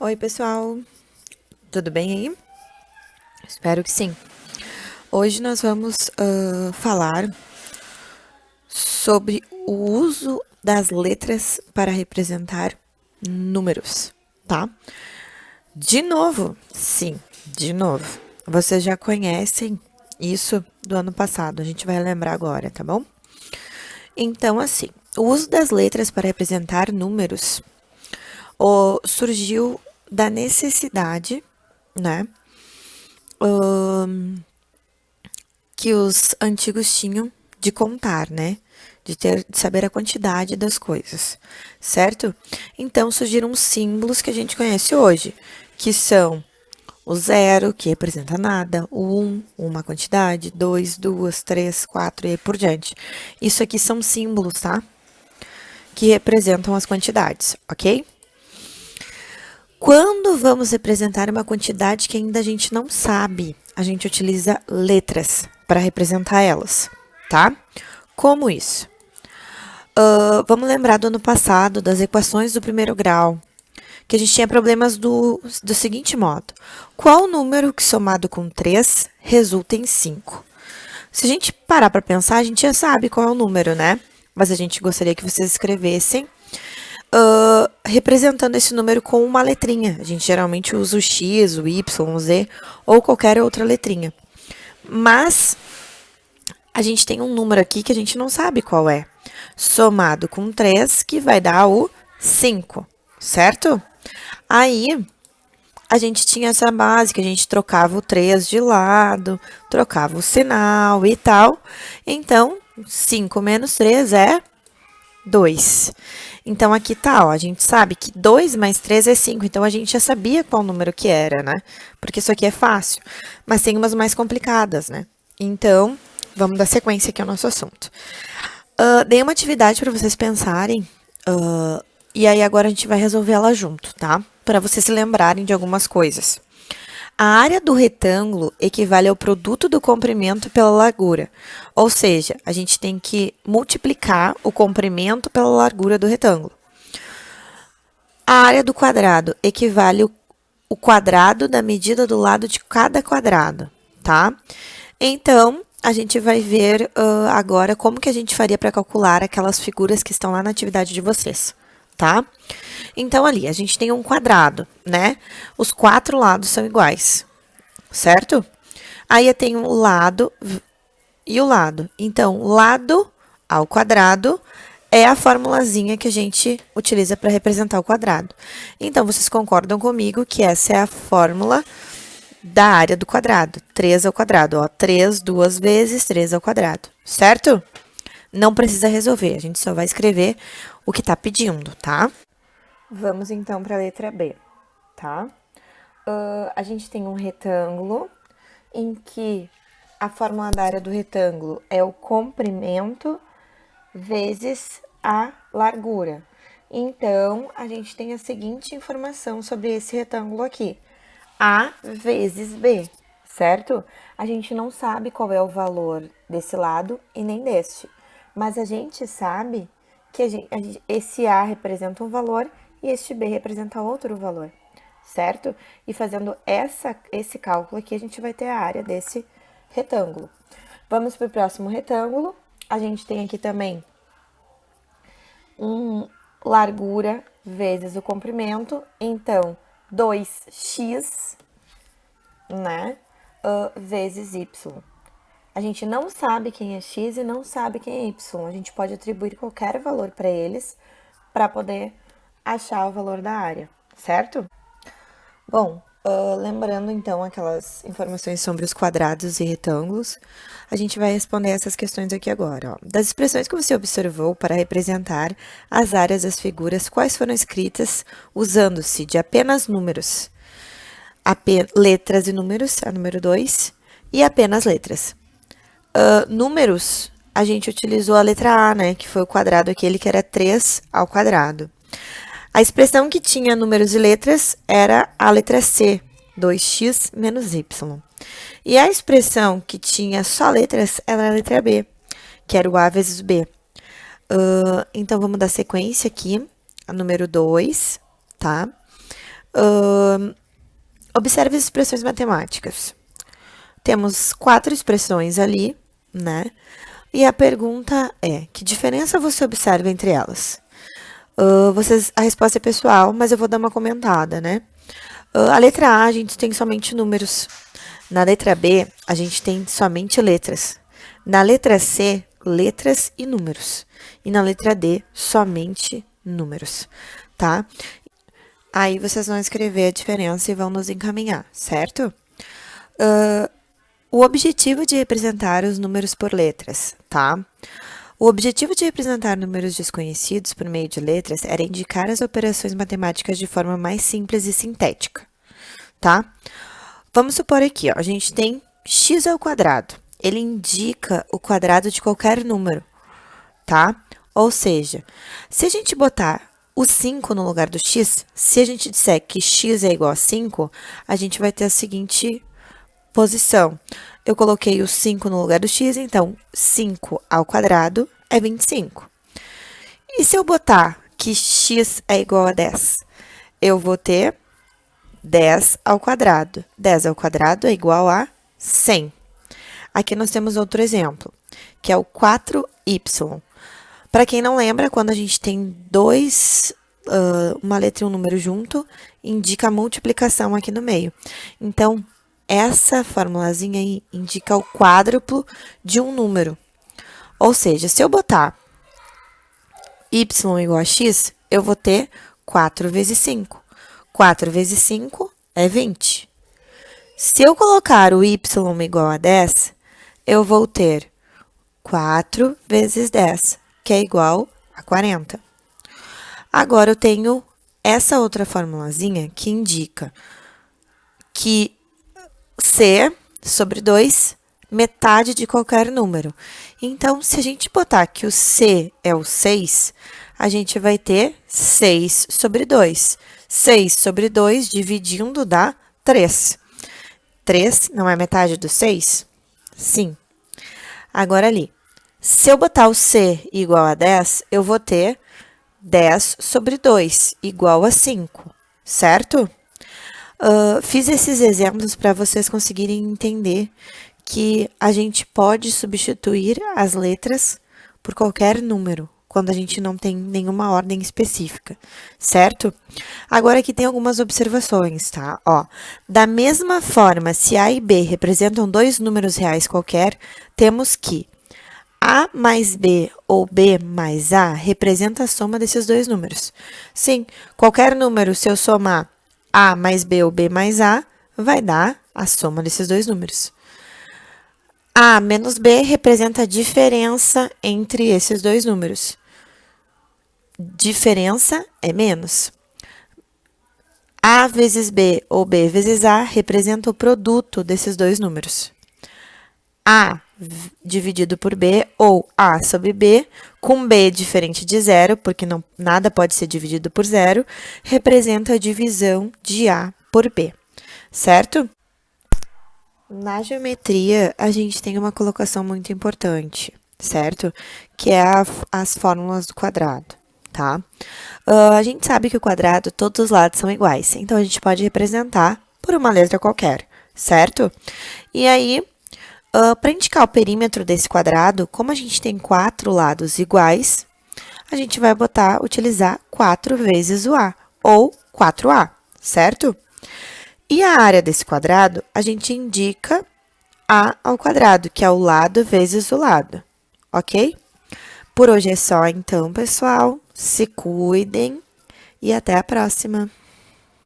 Oi, pessoal, tudo bem aí? Espero que sim. Hoje nós vamos falar sobre o uso das letras para representar números, tá? De novo, sim, de novo. Vocês já conhecem isso do ano passado, a gente vai lembrar agora, tá bom? Então, assim, o uso das letras para representar números surgiu da necessidade, né? Que os antigos tinham de contar, né? De saber a quantidade das coisas, certo? Então surgiram os símbolos que a gente conhece hoje, que são o zero, que representa nada, o uma quantidade, dois, duas, três, quatro e aí por diante. Isso aqui são símbolos, tá? Que representam as quantidades, ok? Quando vamos representar uma quantidade que ainda a gente não sabe, a gente utiliza letras para representar elas, tá? Como isso? Vamos lembrar do ano passado, das equações do primeiro grau, que a gente tinha problemas do seguinte modo: qual número que somado com 3 resulta em 5? Se a gente parar para pensar, a gente já sabe qual é o número, né? Mas a gente gostaria que vocês escrevessem representando esse número com uma letrinha. A gente geralmente usa o X, o Y, o Z ou qualquer outra letrinha. Mas a gente tem um número aqui que a gente não sabe qual é. Somado com 3, que vai dar o 5, certo? Aí, a gente tinha essa base que a gente trocava o 3 de lado, trocava o sinal e tal. Então, 5 menos 3 é 2. Então, aqui tá, ó, a gente sabe que 2 mais 3 é 5, então a gente já sabia qual número que era, né? Porque isso aqui é fácil, mas tem umas mais complicadas, né? Então, vamos dar sequência aqui ao nosso assunto. Dei uma atividade para vocês pensarem, e aí agora a gente vai resolver ela junto, tá? Para vocês se lembrarem de algumas coisas. A área do retângulo equivale ao produto do comprimento pela largura. Ou seja, a gente tem que multiplicar o comprimento pela largura do retângulo. A área do quadrado equivale ao quadrado da medida do lado de cada quadrado, tá? Então, a gente vai ver agora como que a gente faria para calcular aquelas figuras que estão lá na atividade de vocês, tá? Então, ali, a gente tem um quadrado, né? Os 4 lados são iguais, certo? Aí eu tenho o lado e o lado. Então, lado ao quadrado é a formulazinha que a gente utiliza para representar o quadrado. Então, vocês concordam comigo que essa é a fórmula da área do quadrado. 3 ao quadrado, ó. 3 duas vezes 3 ao quadrado, certo? Não precisa resolver, a gente só vai escrever o que está pedindo, tá? Vamos então para a letra B, tá? A gente tem um retângulo em que a fórmula da área do retângulo é o comprimento vezes a largura. Então, a gente tem a seguinte informação sobre esse retângulo aqui: A vezes B, certo? A gente não sabe qual é o valor desse lado e nem deste, mas a gente sabe que esse A representa um valor e este B representa outro valor, certo? E fazendo esse cálculo aqui, a gente vai ter a área desse retângulo. Vamos para o próximo retângulo. A gente tem aqui também largura vezes o comprimento, então 2x, né, vezes y. A gente não sabe quem é x e não sabe quem é y. A gente pode atribuir qualquer valor para eles para poder achar o valor da área, certo? Bom, lembrando então aquelas informações sobre os quadrados e retângulos, a gente vai responder essas questões aqui agora. Ó. Das expressões que você observou para representar as áreas das figuras, quais foram escritas usando-se de apenas números? Letras e números, a número 2, e apenas letras. Números, a gente utilizou a letra A, né, que foi o quadrado aquele que era 3 ao quadrado. A expressão que tinha números e letras era a letra C, 2x menos y. E a expressão que tinha só letras era a letra B, que era o A vezes B. Então, vamos dar sequência aqui, a número 2, tá? Observe as expressões matemáticas. Temos 4 expressões ali, né? E a pergunta é, que diferença você observa entre elas? A resposta é pessoal, mas eu vou dar uma comentada, né? A letra A, a gente tem somente números. Na letra B, a gente tem somente letras. Na letra C, letras e números. E na letra D, somente números, tá? Aí vocês vão escrever a diferença e vão nos encaminhar, certo? O objetivo de representar os números por letras, tá? O objetivo de representar números desconhecidos por meio de letras era indicar as operações matemáticas de forma mais simples e sintética, tá? Vamos supor aqui, ó, a gente tem x ao quadrado. Ele indica o quadrado de qualquer número, tá? Ou seja, se a gente botar o 5 no lugar do x, se a gente disser que x é igual a 5, a gente vai ter a seguinte posição. Eu coloquei o 5 no lugar do x, então 5 ao quadrado é 25. E se eu botar que x é igual a 10? Eu vou ter 10 ao quadrado. 10 ao quadrado é igual a 100. Aqui nós temos outro exemplo, que é o 4y. Para quem não lembra, quando a gente tem uma letra e um número junto, indica a multiplicação aqui no meio. Então, essa formulazinha aí indica o quádruplo de um número. Ou seja, se eu botar y igual a x, eu vou ter 4 vezes 5. 4 vezes 5 é 20. Se eu colocar o y igual a 10, eu vou ter 4 vezes 10, que é igual a 40. Agora, eu tenho essa outra formulazinha que indica que C sobre 2, metade de qualquer número. Então, se a gente botar que o C é o 6, a gente vai ter 6 sobre 2. 6 sobre 2 dividindo dá 3. 3 não é metade do 6? Sim. Agora ali, se eu botar o C igual a 10, eu vou ter 10 sobre 2 igual a 5, certo? Fiz esses exemplos para vocês conseguirem entender que a gente pode substituir as letras por qualquer número, quando a gente não tem nenhuma ordem específica, certo? Agora aqui tem algumas observações, tá? Ó, da mesma forma, se A e B representam dois números reais qualquer, temos que A mais B ou B mais A representa a soma desses dois números. Sim, qualquer número, se eu somar A mais B ou B mais A, vai dar a soma desses dois números. A menos B representa a diferença entre esses dois números. Diferença é menos. A vezes B ou B vezes A representa o produto desses dois números. A dividido por B ou A sobre B, com B diferente de zero, porque nada pode ser dividido por zero, representa a divisão de A por B, certo? Na geometria, a gente tem uma colocação muito importante, certo? Que é as fórmulas do quadrado, tá? A gente sabe que o quadrado, todos os lados são iguais, então a gente pode representar por uma letra qualquer, certo? E aí, para indicar o perímetro desse quadrado, como a gente tem 4 lados iguais, a gente vai utilizar 4 vezes o A, ou 4A, certo? E a área desse quadrado, a gente indica A ao quadrado, que é o lado vezes o lado, ok? Por hoje é só, então, pessoal. Se cuidem e até a próxima!